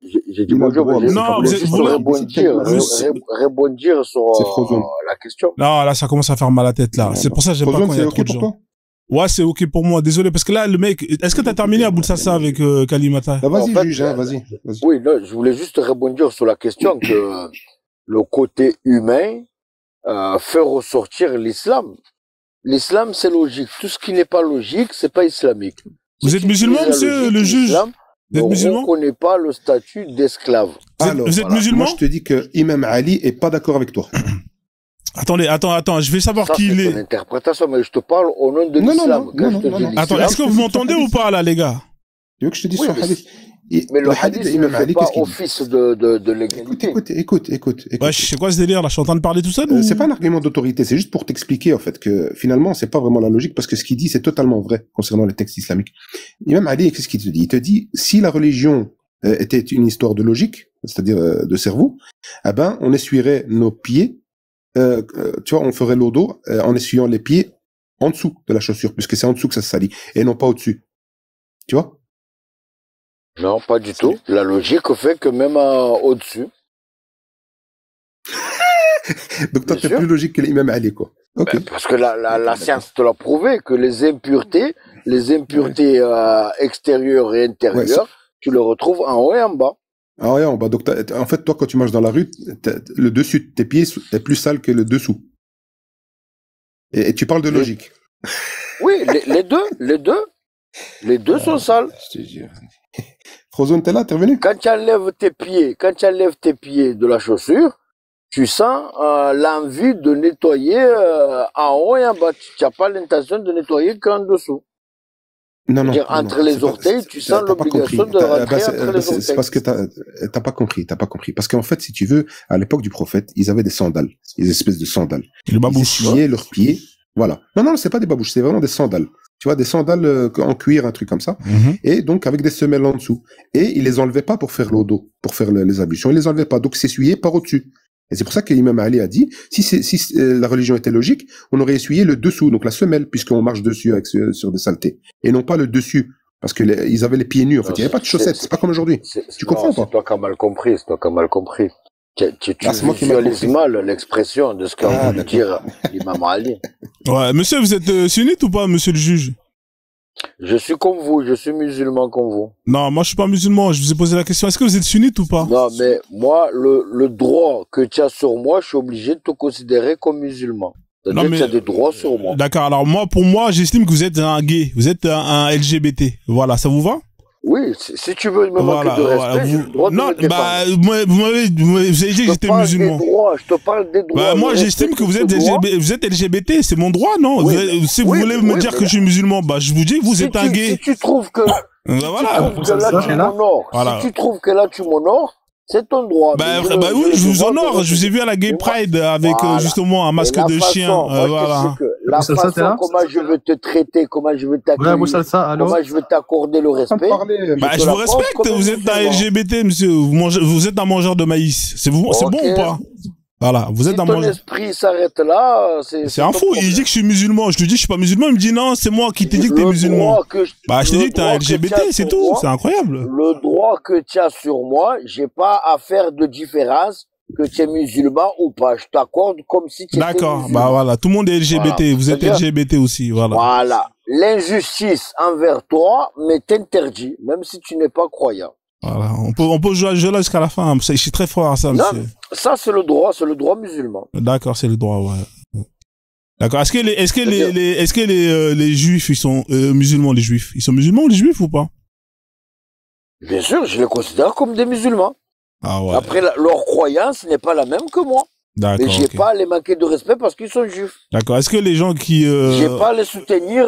J'ai dit bonjour, mais je voulais rebondir sur la question. Non, là, ça commence à faire mal à la tête, là. C'est pour ça que j'aime pas quand il y a trop de gens. Ouais, c'est ok pour moi. Désolé, parce que là, le mec, est-ce que t'as terminé à bout de ça avec Kalimata? Vas-y, juge, vas-y. Oui, non, je voulais juste rebondir sur la question que le côté humain fait ressortir l'islam. L'islam, c'est logique. Tout ce qui n'est pas logique, c'est pas islamique. Vous êtes musulman, monsieur le juge? Vous êtes musulman? On ne reconnaît pas le statut d'esclave. Vous êtes musulman? Moi, je te dis que Imam Ali est pas d'accord avec toi. Attendez, attends, je vais savoir qui il est. C'est une interprétation, mais je te parle au nom de l'islam. Non. Attends, est-ce que vous m'entendez ou pas, là, les gars? Tu veux que je te dise son hadith? Mais le hadith ne fait pas office de l'égalité. Écoute. Ouais, c'est quoi ce délire, là? Je suis en train de parler tout seul? C'est pas un argument d'autorité, c'est juste pour t'expliquer, en fait, que finalement, c'est pas vraiment la logique, parce que ce qu'il dit, c'est totalement vrai concernant les textes islamiques. Imam Ali, qu'est-ce qu'il te dit? Il te dit, si la religion était une histoire de logique, c'est-à-dire de cerveau, eh ben, on essuierait nos pieds, tu vois, on ferait l'eau d'eau en essuyant les pieds en dessous de la chaussure, puisque c'est en dessous que ça se salit, et non pas au-dessus. Tu vois? Non, pas du tout. La logique fait que même au-dessus. Donc toi, t'es plus logique que l'imam Ali, quoi. Okay. Parce que la science te l'a prouvé, que les impuretés extérieures et intérieures, tu les retrouves en haut et en bas. En haut et en bas. Donc en fait, toi, quand tu marches dans la rue, le dessus de tes pieds est plus sale que le dessous. Et tu parles de logique. Oui, les deux sont sales. Je te jure. Frozone, t'es là, t'es revenu? Quand tu enlèves tes pieds de la chaussure, tu sens l'envie de nettoyer en haut et en bas. Tu n'as pas l'intention de nettoyer qu'en dessous. Non. Entre les orteils, tu sens l'obligation de rentrer entre les orteils. C'est parce que t'as pas compris. Parce qu'en fait, si tu veux, à l'époque du prophète, ils avaient des sandales, des espèces de sandales. Les babouches. Ils essuyaient leurs pieds. Voilà. Non, c'est pas des babouches, c'est vraiment des sandales. Tu vois, des sandales en cuir, un truc comme ça. Et donc, avec des semelles en dessous. Et ils les enlevaient pas pour faire l'eau d'eau, pour faire les ablutions. Ils les enlevaient pas. Donc, s'essuyaient par au-dessus. Et c'est pour ça que l'imam Ali a dit, si la religion était logique, on aurait essuyé le dessous, donc la semelle, puisqu'on marche dessus sur des saletés. Et non pas le dessus. Parce que ils avaient les pieds nus. En fait, il n'y avait pas de chaussettes. C'est pas comme aujourd'hui. Tu comprends pas? C'est toi qui as mal compris. Tu visualises mal l'expression de ce qu'a voulu dire l'imam Ali. Ouais, monsieur, vous êtes sunnite ou pas, monsieur le juge? Je suis comme vous, je suis musulman comme vous. Non, moi je suis pas musulman, je vous ai posé la question, est-ce que vous êtes sunnite ou pas? Non, mais moi, le droit que tu as sur moi, je suis obligé de te considérer comme musulman. C'est-à-dire que tu as des droits sur moi. D'accord, alors pour moi, j'estime que vous êtes un gay, vous êtes un LGBT. Voilà, ça vous va? Oui, si tu veux me manquer de respect, j'ai le droit de me défendre. Vous avez dit que j'étais musulman. Je te parle des droits. Moi, j'estime que vous êtes LGBT, c'est mon droit, non? Si vous voulez me dire que je suis musulman, je vous dis que vous êtes un gay. Si tu trouves que là, tu m'honores, c'est ton droit. Oui, je vous honore. Je vous ai vu à la Gay Pride avec justement un masque de chien. Voilà. La façon comment je veux te traiter, comment je veux t'accueillir, comment je veux t'accorder le respect. Je vous respecte. Vous êtes un LGBT, monsieur. Vous êtes un mangeur de maïs. C'est bon ou pas? Voilà, vous êtes un mangeur. Si ton esprit s'arrête là, c'est un fou. Il dit que je suis musulman. Je te dis que je suis pas musulman. Il me dit non, c'est moi qui t'ai dit que t'es musulman. Je te dis que t'es un LGBT, c'est tout. C'est incroyable. Le droit que tu as sur moi, j'ai pas à faire de différence que tu es musulman ou pas. Je t'accorde comme si tu étais musulman. D'accord, voilà. Tout le monde est LGBT. Vous êtes LGBT aussi, voilà. Voilà. L'injustice envers toi m'est interdite, même si tu n'es pas croyant. Voilà, on peut jouer à ce jeu-là jusqu'à la fin. Je suis très fort à ça, monsieur. Non, ça c'est le droit musulman. D'accord, c'est le droit, ouais. D'accord. Est-ce que les juifs, ils sont musulmans, les juifs? Ils sont musulmans, les juifs, ou pas? Bien sûr, je les considère comme des musulmans. Ah ouais. Après, leur croyance n'est pas la même que moi. D'accord. Mais j'ai pas à les manquer de respect parce qu'ils sont juifs. D'accord. Est-ce que les gens qui j'ai pas à les soutenir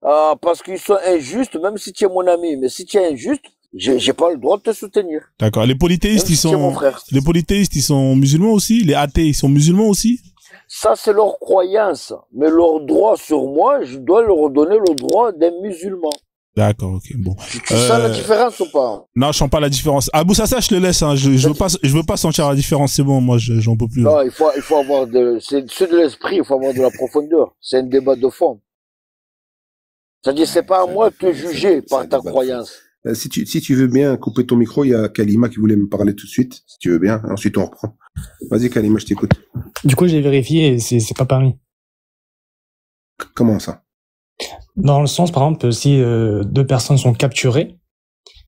parce qu'ils sont injustes, même si tu es mon ami. Mais si tu es injuste, j'ai pas le droit de te soutenir. D'accord. Les polythéistes, les polythéistes, ils sont musulmans aussi? Les athées, ils sont musulmans aussi? Ça, c'est leur croyance. Mais leur droit sur moi, je dois leur donner le droit d'un musulman. D'accord, ok, bon. Tu sens la différence ou pas? Non, je sens pas la différence. Abou Sassa, je te laisse, hein. Je veux pas sentir la différence, c'est bon, moi, j'en peux plus. Non, il faut avoir c'est de l'esprit, il faut avoir de la profondeur. C'est un débat de fond. C'est-à-dire, c'est pas à moi de te juger par ta croyance. Si tu veux bien couper ton micro, il y a Kalima qui voulait me parler tout de suite. Si tu veux bien, ensuite on reprend. Vas-y Kalima, je t'écoute. Du coup, j'ai vérifié et c'est pas Paris. Comment ça? Dans le sens, par exemple, si deux personnes sont capturées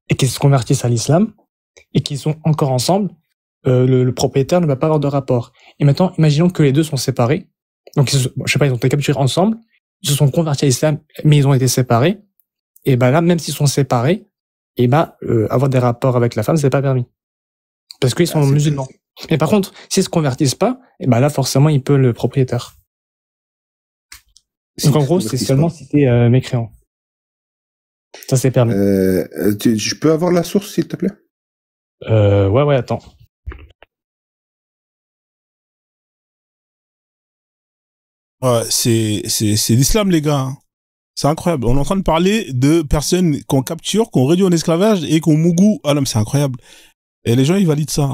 et qui se convertissent à l'islam et qui sont encore ensemble, le propriétaire ne va pas avoir de rapport. Et maintenant, imaginons que les deux sont séparés. Donc, je sais pas, ils ont été capturés ensemble, ils se sont convertis à l'islam, mais ils ont été séparés. Et ben là, même s'ils sont séparés, et ben avoir des rapports avec la femme, c'est pas permis, parce qu'ils sont musulmans. Mais par contre, s'ils se convertissent pas, et ben là, forcément, il peut le propriétaire. Donc en gros, c'est seulement si t'es mécréant. Ça, c'est permis. Je peux avoir la source, s'il te plaît? Ouais, attends. Ouais, c'est l'islam, les gars. C'est incroyable. On est en train de parler de personnes qu'on capture, qu'on réduit en esclavage et qu'on mougou à l'homme. C'est incroyable. Et les gens, ils valident ça.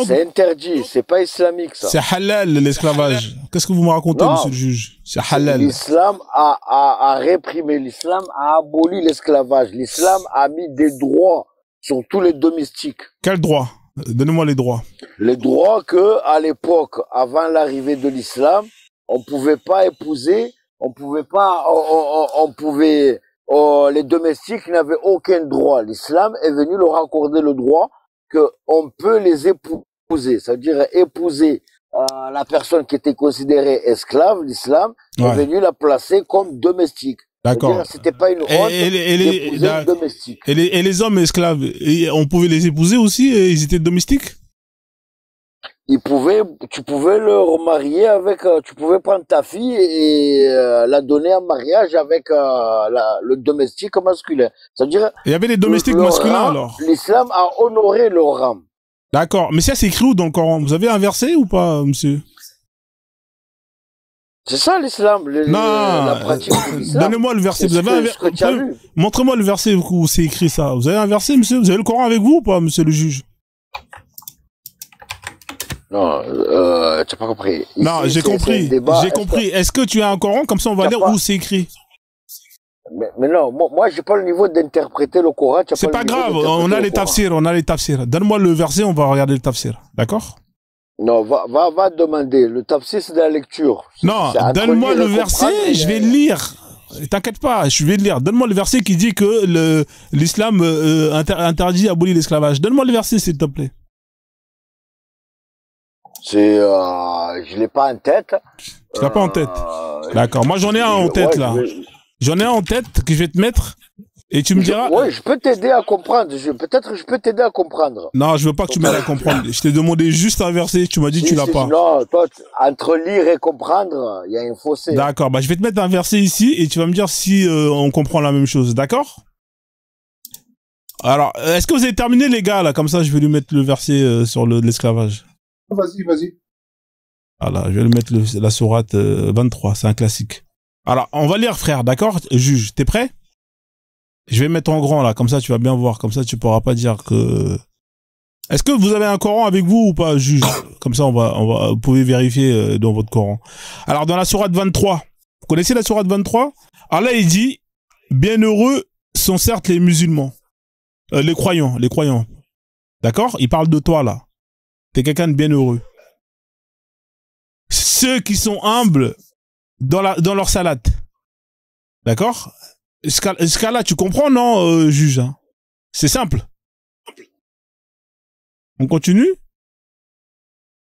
C'est interdit. C'est pas islamique, ça. C'est halal, l'esclavage. Qu'est-ce que vous me racontez, monsieur le juge? C'est halal. L'islam a réprimé. L'islam a aboli l'esclavage. L'islam a mis des droits sur tous les domestiques. Quels droits? Donnez-moi les droits. Les droits que, à l'époque, avant l'arrivée de l'islam, on pouvait pas épouser, les domestiques n'avaient aucun droit. L'islam est venu leur accorder le droit que on peut les épouser. Ça veut dire épouser la personne qui était considérée esclave. L'islam est venu la placer comme domestique. D'accord. C'était pas une honte d'épouser un domestique. Et les hommes esclaves, on pouvait les épouser aussi et ils étaient domestiques? Tu pouvais leur marier avec, tu pouvais prendre ta fille et la donner en mariage avec le domestique masculin. C'est-à-dire, il y avait des domestiques masculins alors. L'islam a honoré leur rang. D'accord, mais ça c'est écrit où dans le Coran? Vous avez un verset ou pas, monsieur? C'est ça l'islam, la pratique de l'islam. Donnez-moi le verset. Vous avez un verset? Montrez-moi le verset où c'est écrit ça. Vous avez un verset, monsieur? Vous avez le Coran avec vous ou pas, monsieur le juge? Non, tu n'as pas compris. Ici, non, j'ai compris. J'ai compris. Est-ce que tu as un Coran? Comme ça, on va lire où c'est écrit. Mais non, moi, j'ai pas le niveau d'interpréter le Coran. C'est pas grave. On a les tafsirs. Donne-moi le verset, on va regarder le tafsir. D'accord? Non, va demander. Le tafsir, c'est de la lecture. Non, donne-moi le verset, je vais le lire. T'inquiète pas, je vais le lire. Donne-moi le verset qui dit que l'islam interdit, abolit l'esclavage. Donne-moi le verset, s'il te plaît. Je l'ai pas en tête. Tu l'as pas en tête? D'accord. Moi, j'en ai un en tête, là. J'en ai un en tête que je vais te mettre et tu me diras. Oui, je peux t'aider à comprendre. Peut-être je peux t'aider à comprendre. Non, je veux pas que tu m'aides à comprendre. Je t'ai demandé juste un verset, tu m'as dit que tu l'as pas. Non, toi, entre lire et comprendre, il y a un fossé. D'accord. Bah, je vais te mettre un verset ici et tu vas me dire si on comprend la même chose. D'accord? Alors, est-ce que vous avez terminé, les gars, là? Comme ça, je vais lui mettre le verset sur l'esclavage. Vas-y. Voilà, je vais le mettre la sourate 23, c'est un classique. Alors, on va lire, frère, d'accord? Juge, t'es prêt? Je vais mettre en grand, là, comme ça tu vas bien voir, comme ça tu pourras pas dire que... Est-ce que vous avez un Coran avec vous ou pas, juge? Comme ça, vous pouvez vérifier dans votre Coran. Alors, dans la sourate 23, vous connaissez la sourate 23? Allah, il dit, bienheureux sont certes les musulmans, les croyants. D'accord? Il parle de toi, là. T'es quelqu'un de bienheureux. Ceux qui sont humbles dans leur salade. D'accord? Ce cas-là, tu comprends, non, juge? Hein? C'est simple. On continue?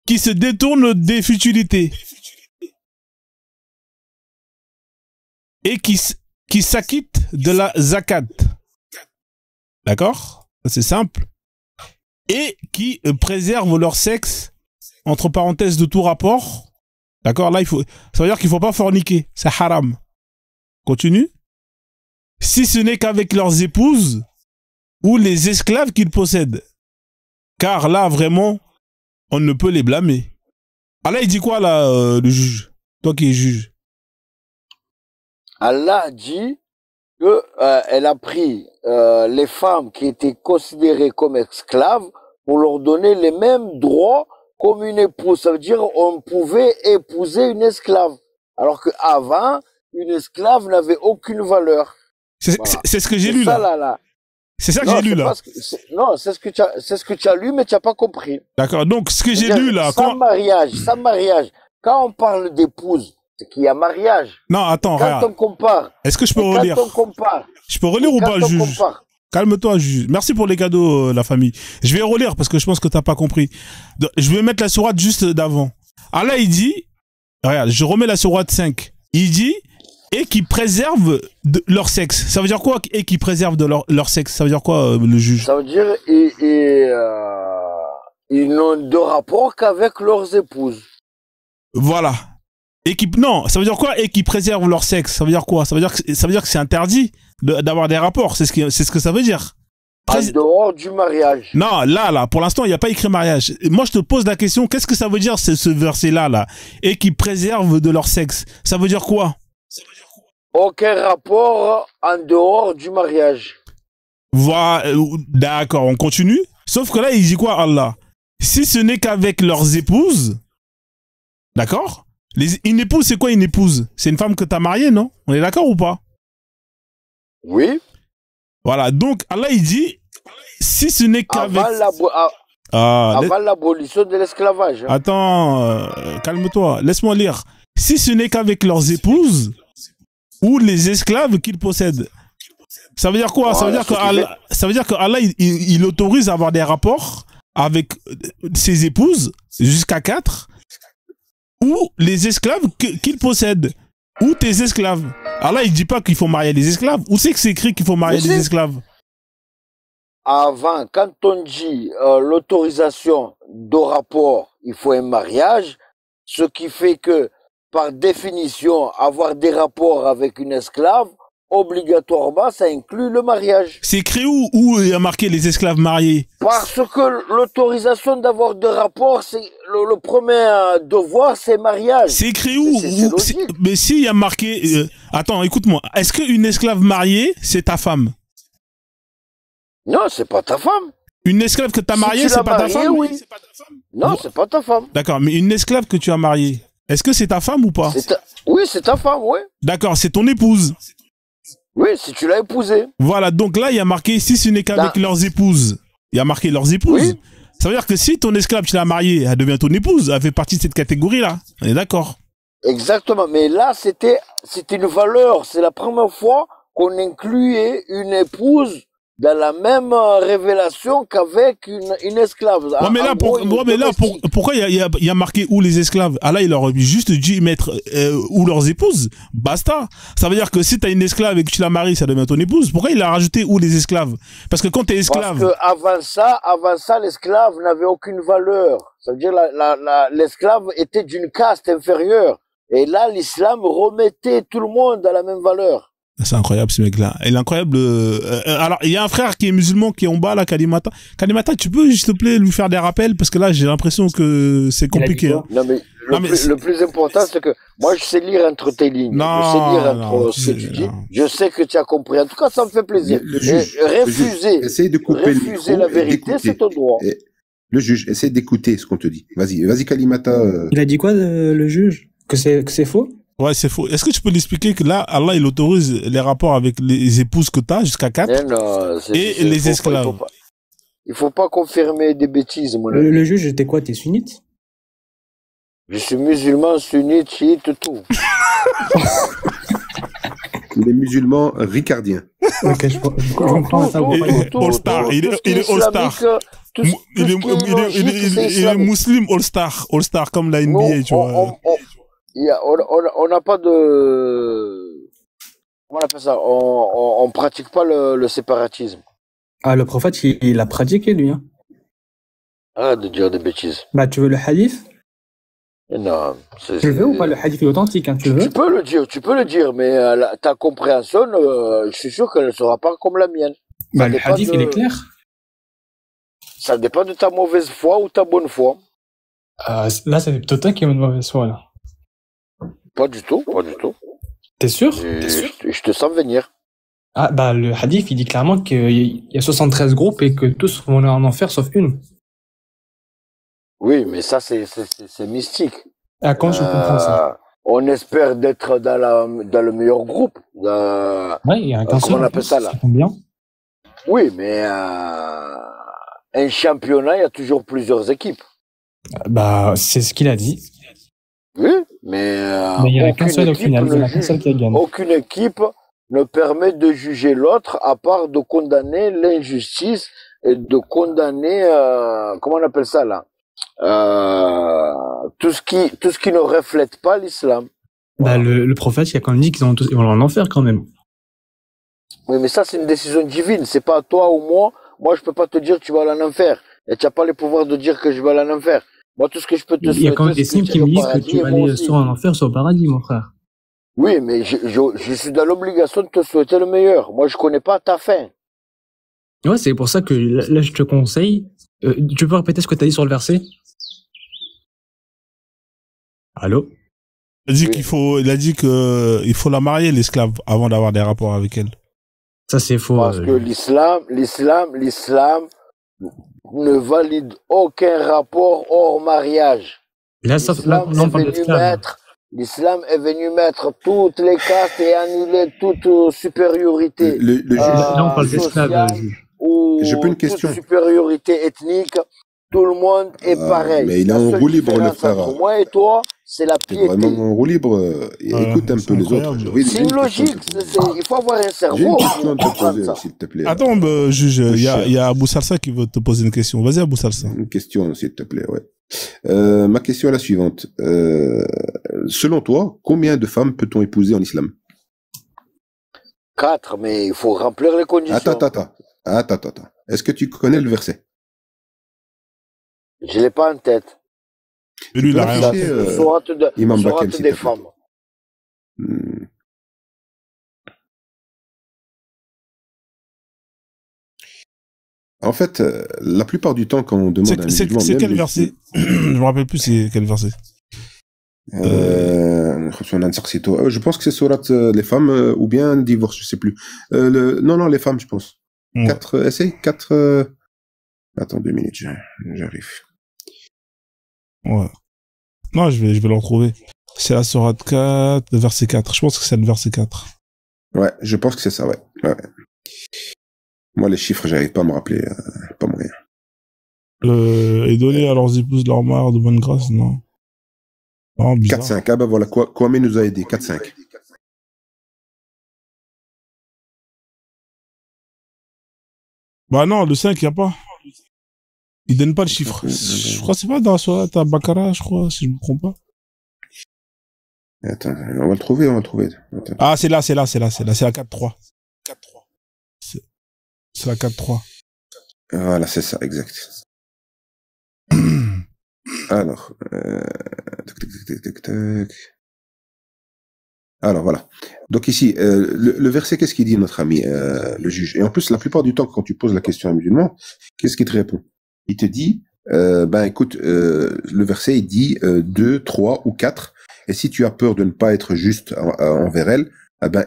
Qui se détournent des futilités. Et qui s'acquittent de la zakat. D'accord? C'est simple. Et qui préservent leur sexe, entre parenthèses, de tout rapport. D'accord? Là, ça veut dire qu'il faut pas forniquer. C'est haram. Continue. Si ce n'est qu'avec leurs épouses ou les esclaves qu'ils possèdent. Car là, vraiment, on ne peut les blâmer. Allah, il dit quoi, là, le juge? Toi qui es juge. Allah dit que elle a pris les femmes qui étaient considérées comme esclaves pour leur donner les mêmes droits comme une épouse. Ça veut dire on pouvait épouser une esclave. Alors qu'avant, une esclave n'avait aucune valeur. C'est ce que j'ai lu là. C'est ça que Non, j'ai lu c'est là. pas non, c'est ce que tu as lu, mais tu n'as pas compris. D'accord. Donc, ce que j'ai C'est-à-dire, lu là, sans mariage. Quand on parle d'épouse, c'est qu'il y a mariage. Non, attends, Quand regarde. on compare, Est-ce que je peux et relire? quand on compare, Je peux relire ou quand pas, on juge? compare, Calme-toi, juge. Merci pour les cadeaux, la famille. Je vais relire parce que je pense que t'as pas compris. Je vais mettre la sourate juste d'avant. Allah, il dit, regarde, je remets la sourate 5. Il dit, et qui préservent leur sexe. Ça veut dire quoi, et qui préservent de leur sexe? Ça veut dire quoi, le juge? ça veut dire ils n'ont de rapport qu'avec leurs épouses. Voilà. Non, ça veut dire quoi, et qui préservent leur sexe? Ça veut dire quoi? Ça veut dire que c'est interdit d'avoir des rapports. C'est ce que ça veut dire. En dehors du mariage. Non, là, pour l'instant, il n'y a pas écrit mariage. Moi, je te pose la question, qu'est-ce que ça veut dire, ce verset-là, là? Et qui préservent de leur sexe. Ça veut dire quoi? Aucun rapport en dehors du mariage. Voilà, d'accord, on continue. Sauf que là, il dit quoi, Allah? Si ce n'est qu'avec leurs épouses, d'accord? Une épouse, c'est quoi une épouse? C'est une femme que tu as mariée, non? On est d'accord ou pas? Oui. Voilà, donc Allah, il dit, si ce n'est qu'avec... Avant l'abolition de l'esclavage. Attends, calme-toi, laisse-moi lire. Si ce n'est qu'avec leurs épouses ou les esclaves qu'ils possèdent. Ça veut dire quoi? Ça veut dire que Allah, il autorise à avoir des rapports avec ses épouses jusqu'à 4 ou les esclaves qu'il possède ou tes esclaves. Allah, il dit pas qu'il faut marier les esclaves. Où c'est que c'est écrit qu'il faut marier les esclaves? Avant, quand on dit l'autorisation de rapport, il faut un mariage, ce qui fait que, par définition, avoir des rapports avec une esclave, obligatoirement, ça inclut le mariage. C'est écrit où il y a marqué les esclaves mariés? Parce que l'autorisation d'avoir des rapports, c'est le premier devoir, c'est mariage. C'est écrit où? Mais s'il y a marqué... attends, écoute-moi. Est-ce qu'une esclave mariée, c'est ta femme? Non, c'est pas ta femme. Une esclave que tu as mariée, c'est pas ta femme? Oui. Non, c'est pas ta femme. D'accord, mais une esclave que tu as mariée, est-ce que c'est ta femme ou pas? Oui, c'est ta femme, oui. D'accord, c'est ton épouse. Oui, si tu l'as épousée. Voilà, donc là, il y a marqué si ce n'est qu'avec leurs épouses. Il y a marqué leurs épouses. Oui. Ça veut dire que si ton esclave, tu l'as mariée, elle devient ton épouse. Elle fait partie de cette catégorie-là. On est d'accord? Exactement, mais là, c'était une valeur. C'est la première fois qu'on incluait une épouse dans la même révélation qu'avec une esclave. Ouais, mais là, pourquoi il y a marqué où les esclaves? Ah là, il leur a juste dit mettre où leurs épouses. Basta. Ça veut dire que si tu as une esclave et que tu la maries, ça devient ton épouse. Pourquoi il a rajouté où les esclaves? Parce que quand tu es esclave... Parce que avant ça, l'esclave n'avait aucune valeur. Ça veut dire l'esclave était d'une caste inférieure. Et là, l'islam remettait tout le monde à la même valeur. C'est incroyable ce mec-là. Il est incroyable. Alors, il y a un frère qui est musulman qui est en bas là, Kalimata. Kalimata, tu peux s'il te plaît lui faire des rappels parce que là j'ai l'impression que c'est compliqué. Hein. Non mais le plus important c'est que moi je sais lire entre tes lignes. Je sais lire entre ce que tu dis. Je sais que tu as compris. En tout cas, ça me fait plaisir. Essaye de couper refuser la vérité, c'est ton droit. Le juge, essaye d'écouter ce qu'on te dit. Vas-y Kalimata. Il a dit quoi le juge? Que c'est faux? Ouais, c'est faux. Est-ce que tu peux l'expliquer que là, Allah, il autorise les rapports avec les épouses que tu as jusqu'à 4 et les esclaves? Il faut pas confirmer des bêtises, mon ami. Le juge, t'es quoi? T'es sunnite? Je suis musulman, sunnite, chiite, tout. Les musulmans ricardiens. Ok, je comprends ça. All-star, il est all-star. Il est musulman all-star. All-star comme la NBA, tu vois. On n'a pas de... Comment on appelle ça? On pratique pas le séparatisme. Ah, le prophète, il a pratiqué, lui. Hein. Arrête de dire des bêtises. Bah, tu veux le hadith? Non. Tu le veux ou pas? Le hadith est authentique, hein, tu le veux? Tu peux le dire, mais ta compréhension, je suis sûr qu'elle ne sera pas comme la mienne. Bah, le hadith, il est clair. Ça dépend de ta mauvaise foi ou ta bonne foi. Là, c'est plutôt toi qui as une mauvaise foi, là. Pas du tout. T'es sûr? Je te sens venir. Ah, bah, le hadith, il dit clairement qu'il y a 73 groupes et que tous vont en enfer sauf une. Oui, mais ça, c'est mystique. Ah, comment je comprends ça? On espère d'être dans le meilleur groupe. Ouais, il y a un cancer. Comment on appelle ça, là? Combien? Oui, mais un championnat, il y a toujours plusieurs équipes. Bah, c'est ce qu'il a dit. Oui, mais Mais il n'y en a qu'un seul au final, il n'y en a qu'un seul qui gagne. aucune équipe ne permet de juger l'autre à part de condamner l'injustice et de condamner, comment on appelle ça là, tout ce qui ne reflète pas l'islam. Bah, Voilà. le prophète, il a quand même dit qu'ils vont aller en enfer quand même. Oui, mais ça, c'est une décision divine. C'est pas à toi ou moi. Moi, je peux pas te dire que tu vas aller en enfer. Et tu n'as pas le pouvoir de dire que je vais aller en enfer. Moi, tout ce que je peux te souhaiter, Il y a quand même des signes qui me disent que tu vas aller aussi. soit en enfer, soit au paradis, mon frère. Oui, mais je suis dans l'obligation de te souhaiter le meilleur. Moi, je connais pas ta fin. Ouais, c'est pour ça que là, je te conseille. Tu peux répéter ce que tu as dit sur le verset? Allô? Il a dit Oui. il a dit que il faut la marier, l'esclave, avant d'avoir des rapports avec elle. Ça, c'est faux. Parce que l'islam ne valide aucun rapport hors mariage. Là, L'islam on parle est venu d'esclave. mettre, l'islam est venu mettre toutes les castes et annuler toute supériorité Le juge, Là, on parle d'esclave, sociale juge. j'ai pas ou une toute question. supériorité ethnique. Tout le monde est pareil. Mais il est La en seule roue libre, le différence frère. entre moi et toi, c'est la C'est vraiment piété. en roue libre. Écoute un c'est peu les autres. incroyable. Oui, C'est j'ai une une question à te logique. poser. Il faut avoir un J'ai cerveau une question à pour te comprendre poser, ça. s'il te plaît. Attends, juge, Mon il cher. y a Abou Salsa qui veut te poser une question. Vas-y, Abou Salsa. Une question, s'il te plaît, ouais. Ma question est la suivante. Selon toi, combien de femmes peut-on épouser en islam? 4, mais il faut remplir les conditions. Attends. Est-ce que tu connais le verset? Je l'ai pas en tête. Lui, il peux a rien. l'afficher, Imam Bakem, s'il des te plaît. femmes. Hmm. En fait, la plupart du temps, quand on demande à un musulman, C'est même quel les- verset? Je me rappelle plus c'est quel verset. Je pense que c'est sourate les femmes ou bien divorce, je sais plus. Non, les femmes, je pense. Ouais. 4 essais, 4. Attends 2 minutes, j'arrive. Ouais. Non, je vais le retrouver. C'est la sourate 4, le verset 4. Je pense que c'est le verset 4. Ouais, je pense que c'est ça, ouais. Moi, les chiffres, j'arrive pas à me rappeler, pas moyen. Et donner à leurs épouses leur mare de bonne grâce, non. Non, bizarre. 4-5, ah bah voilà, Kwame nous a aidé, 4-5. Bah non, le 5, il n'y a pas. Il donne pas le chiffre. Je crois que c'est pas dans la sourate à Bakara, je crois, si je me trompe pas. Attends, on va le trouver. Attends. Ah, c'est là, c'est la 4-3. C'est la 4-3. Voilà, c'est ça, exact. Alors, tac. Alors voilà. Donc ici, le verset, qu'est-ce qu'il dit notre ami, le juge? Et en plus, la plupart du temps, quand tu poses la question à un musulman, qu'est-ce qu'il te répond? Il te dit, écoute, le verset, il dit 2, 3 ou 4. Et si tu as peur de ne pas être juste envers elle,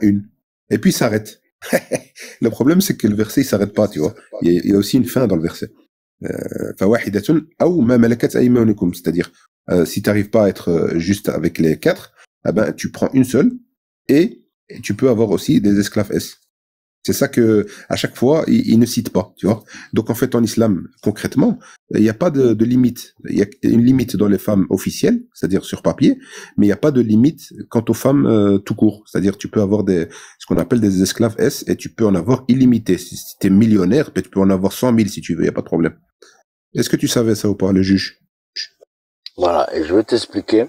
une. Et puis il s'arrête. Le problème, c'est que le verset, il s'arrête pas, tu vois. Il y a aussi une fin dans le verset. فواحدة أو ما ملكت أيمانكم, c'est-à-dire si tu n'arrives pas à être juste avec les 4, tu prends une seule et tu peux avoir aussi des esclaves S. C'est ça que à chaque fois il ne cite pas, tu vois. Donc en fait en islam concrètement il n'y a pas de limite. Il y a une limite dans les femmes officielles, c'est-à-dire sur papier, mais il n'y a pas de limite quant aux femmes tout court. C'est-à-dire tu peux avoir ce qu'on appelle des esclaves S et tu peux en avoir illimité. Si tu es millionnaire, tu peux en avoir 100 000 si tu veux, il n'y a pas de problème. Est-ce que tu savais ça ou pas, le juge? Voilà, et je vais t'expliquer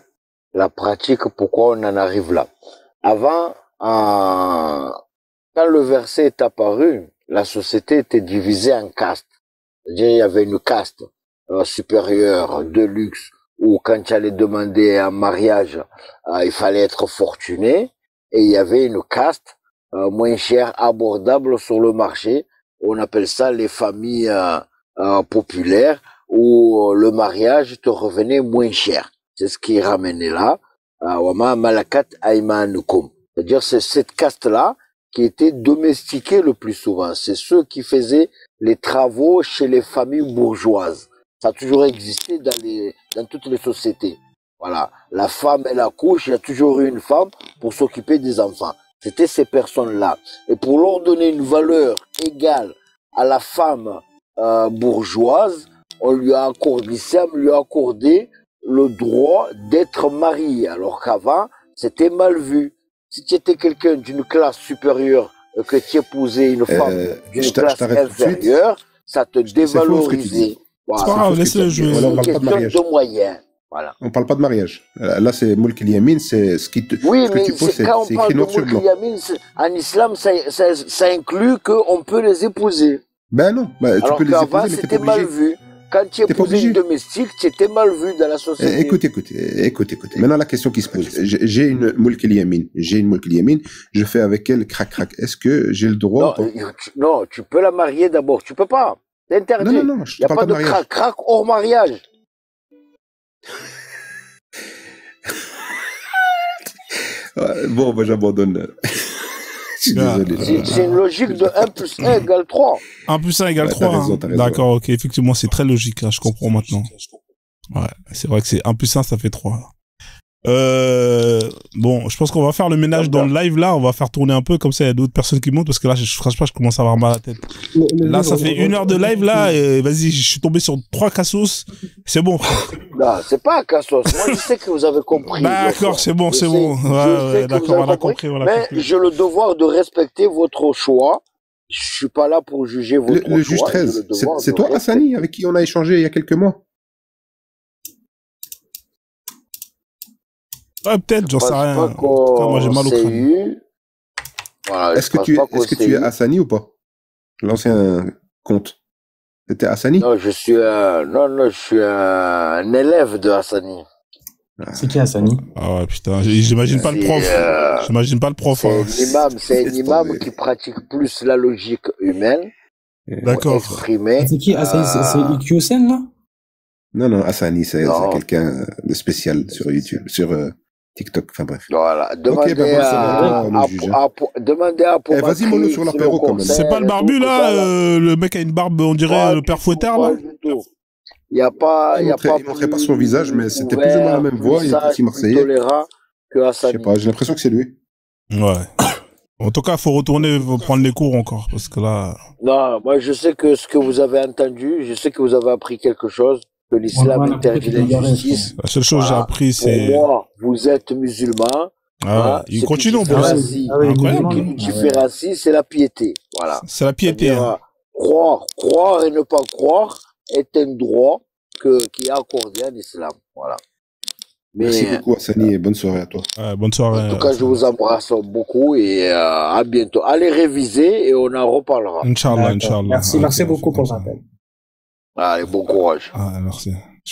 la pratique, pourquoi on en arrive là. Avant, quand le verset est apparu, la société était divisée en castes. C'est-à-dire, il y avait une caste supérieure, de luxe, où quand tu allais demander un mariage, il fallait être fortuné, et il y avait une caste moins chère, abordable sur le marché. On appelle ça les familles populaires, où le mariage te revenait moins cher. C'est ce qui est ramené là. Wama malakat aymanukum. C'est-à-dire, c'est cette caste-là qui était domestiquée le plus souvent. C'est ceux qui faisaient les travaux chez les familles bourgeoises. Ça a toujours existé dans toutes les sociétés. Voilà. La femme, elle accouche, il y a toujours eu une femme pour s'occuper des enfants. C'était ces personnes-là. Et pour leur donner une valeur égale à la femme bourgeoise, l'islam lui a accordé le droit d'être mariée, alors qu'avant, c'était mal vu. Si tu étais quelqu'un d'une classe supérieure, que tu épousais une femme d'une classe inférieure, ça te dévalorisait. Voilà. C'est pas grave, laisse-le jouer. C'est une question de moyens. Voilà. On parle pas de mariage. Là, c'est Mulk al-Yamin, c'est ce qui te. Oui, ce mais que tu poses, quand on parle de Mulk al-Yamin, en islam, ça inclut qu'on peut les épouser. Ben non, tu alors peux les épouser, mais c'était mal vu. Quand tu épousais une domestique, tu étais mal vu dans la société. Écoute. Maintenant, la question qui se pose. J'ai une Mulk al-Yamin. Je fais avec elle crac. Est-ce que j'ai le droit? Non, tu peux la marier d'abord. Tu peux pas. C'est interdit. Non, il n'y a pas de crac hors mariage. Bon, j'abandonne. Je suis désolé. C'est une logique de 1 plus 1 égale 3. 1 plus 1 égale 3. T'as raison. D'accord, ok. Effectivement, c'est très logique. Là, je comprends maintenant. Ouais, c'est vrai que c'est 1 plus 1, ça fait 3. Bon, je pense qu'on va faire le ménage dans le live là. On va faire tourner un peu, comme ça il y a d'autres personnes qui montent, parce que là, franchement, je commence à avoir mal à la tête. Là, ça fait 1 heure de live là, et vas-y, je suis tombé sur 3 cassos. C'est bon. Non, c'est pas un cassos. Moi, je sais que vous avez compris. D'accord, c'est bon. Ouais, d'accord, on a compris. Mais j'ai le devoir de respecter votre choix. Je suis pas là pour juger votre choix. Le juge 13, c'est toi, Hassani, avec qui on a échangé il y a quelques mois? Ouais, peut-être, j'en sais rien. Moi, j'ai mal au crâne. Voilà, est-ce que tu es Hassani ou pas? L'ancien compte. C'était Hassani? Non, je suis un élève de Hassani. C'est qui Hassani? Ah ouais, putain, j'imagine pas le prof. J'imagine pas le prof. C'est un imam qui pratique plus la logique humaine. D'accord. C'est qui Hassani? C'est Iqiyoussen, là? Non, Hassani, c'est quelqu'un de spécial sur YouTube, sur TikTok, enfin bref. Voilà. Demandez à vas-y, Molo, sur l'apéro, quand même. C'est pas le barbu, là, le mec a une barbe, on dirait le père Fouettard, là? Il montrait pas son visage, mais c'était plus ou moins la même voix, il est aussi marseillais. Je sais pas, j'ai l'impression que c'est lui. Ouais. En tout cas, faut retourner prendre les cours encore, parce que là... Non, moi, je sais que ce que vous avez entendu, je sais que vous avez appris quelque chose, que l'islam interdit l'injustice. La seule chose que j'ai appris, c'est... Pour moi, vous êtes musulman. Ah, il continue, Ce qui nous différencie, c'est la piété. Voilà. C'est la piété. Hein. Croire et ne pas croire est un droit qui est accordé en islam. Voilà. Merci beaucoup, Hassani, et bonne soirée à toi. Bonne soirée. En tout cas, je vous embrasse beaucoup et à bientôt. Allez réviser et on en reparlera. Inch'Allah. Merci beaucoup pour l'appel. Allez, bon courage. Merci.